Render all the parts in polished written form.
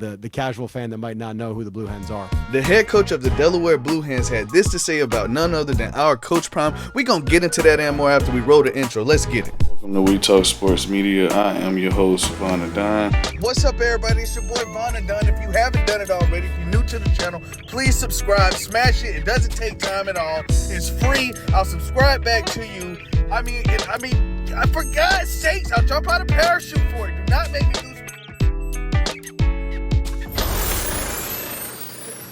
the casual fan that might not know who the Blue Hens are. The head coach of the Delaware Blue Hens had this to say about none other than our Coach Prime. We're going to get into that and more after we roll the intro. Let's get it. Welcome to We Talk Sports Media. I am your host, Von Adon. What's up, everybody? It's your boy, Von Adon. If you haven't done it already, if you're new to the channel, please subscribe. Smash it. It doesn't take time at all. It's free. I'll subscribe back to you. For God's sakes, I'll jump out of parachute for it. Do not make me do.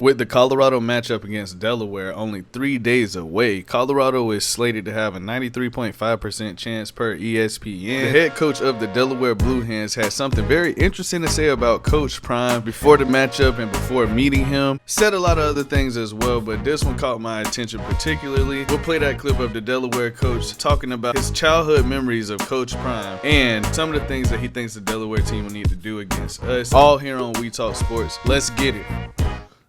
With the Colorado matchup against Delaware only 3 days away, Colorado is slated to have a 93.5% chance per ESPN. The head coach of the Delaware Blue Hens had something very interesting to say about Coach Prime before the matchup and before meeting him. Said a lot of other things as well, but this one caught my attention particularly. We'll play that clip of the Delaware coach talking about his childhood memories of Coach Prime and some of the things that he thinks the Delaware team will need to do against us. All here on We Talk Sports. Let's get it.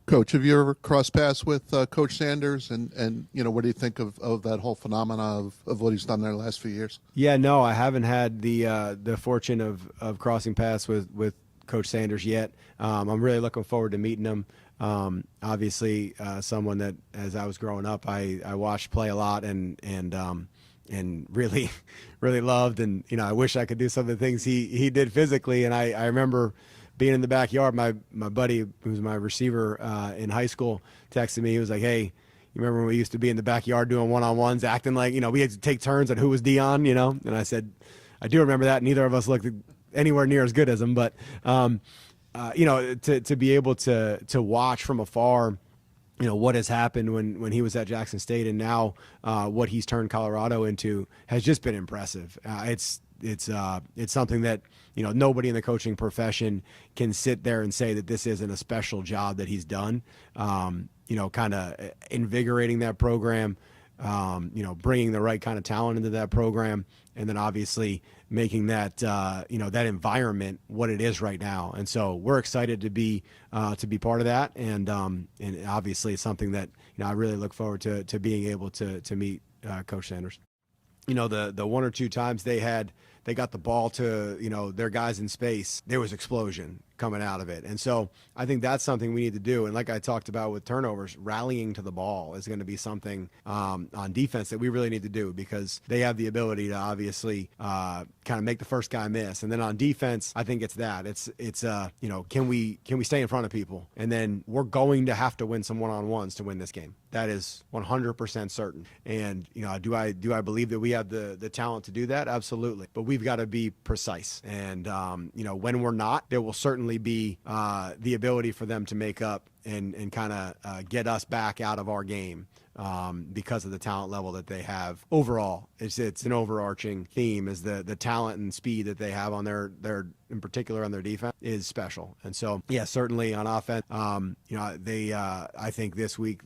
Coach, have you ever crossed paths with Coach Sanders, and what do you think of that whole phenomena of what he's done there the last few years? Yeah, no, I haven't had the fortune of crossing paths with Coach Sanders yet. I'm really looking forward to meeting him. Obviously, someone that as I was growing up, I watched play a lot and really really loved, and I wish I could do some of the things he did physically. And I remember being in the backyard, my buddy, who was my receiver in high school, texted me. He was like, "Hey, you remember when we used to be in the backyard doing one-on-ones, acting like, we had to take turns at who was Dion, And I said, I do remember that. Neither of us looked anywhere near as good as him. But, to be able to watch from afar, what has happened when he was at Jackson State and now what he's turned Colorado into has just been impressive. It's something that nobody in the coaching profession can sit there and say that this isn't a special job that he's done. Kind of invigorating that program, bringing the right kind of talent into that program, and then obviously making that that environment what it is right now. And so we're excited to be part of that, and obviously it's something that I really look forward to being able to meet Coach Sanders. The one or two times they got the ball to, their guys in space, there was explosion coming out of it. And so I think that's something we need to do. And like I talked about with turnovers, rallying to the ball is going to be something on defense that we really need to do, because they have the ability to obviously kind of make the first guy miss. And then on defense, I think it's that. It's can we stay in front of people? And then we're going to have to win some one-on-ones to win this game. That is 100% certain. And, do I believe that we have the talent to do that? Absolutely. But we've got to be precise. And, when we're not, there will certainly be the ability for them to make up and kind of get us back out of our game because of the talent level that they have overall. It's an overarching theme, is the talent and speed that they have on their in particular on their defense is special. And so, yeah, certainly on offense, they I think this week,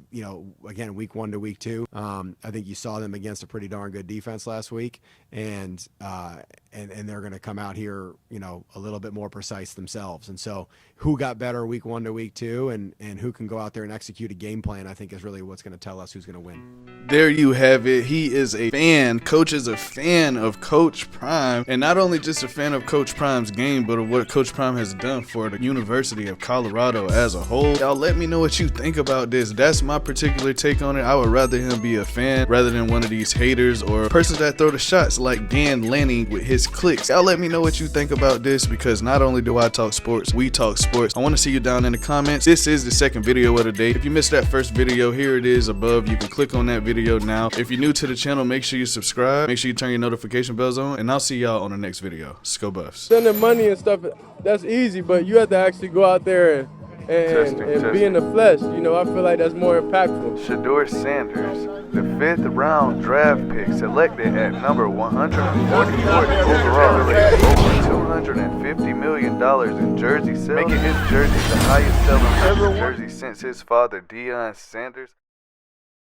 again, week 1 to week 2, I think you saw them against a pretty darn good defense last week, and they're going to come out here, a little bit more precise themselves. And so who got better week 1 to week 2 and who can go out there and execute a game plan, I think is really what's going to tell us who's going to win. There you have it. He is a fan. Coach is a fan of Coach Prime, and not only just a fan of Coach Prime's game, but of what Coach Prime has done for the University of Colorado as a whole. Y'all let me know what you think about this. That's my particular take on it. I would rather him be a fan rather than one of these haters or persons that throw the shots like Dan Lanning with his clicks. Y'all let me know what you think about this, because not only do I talk sports, we talk sports. I want to see you down in the comments. This is the second video of the day. If you missed that first video, here it is above. You can click on that video now. If you're new to the channel, make sure you subscribe. Make sure you turn your notification bells on, and I'll see y'all on the next video. Let's go Buffs. Sending money and stuff, that's easy, but you have to actually go out there and be in the flesh. I feel like that's more impactful. Shedeur Sanders, the 5th round draft pick, selected at number 144 overall, over $250 million in jersey sales, making his jersey the highest selling jersey since his father Deion Sanders.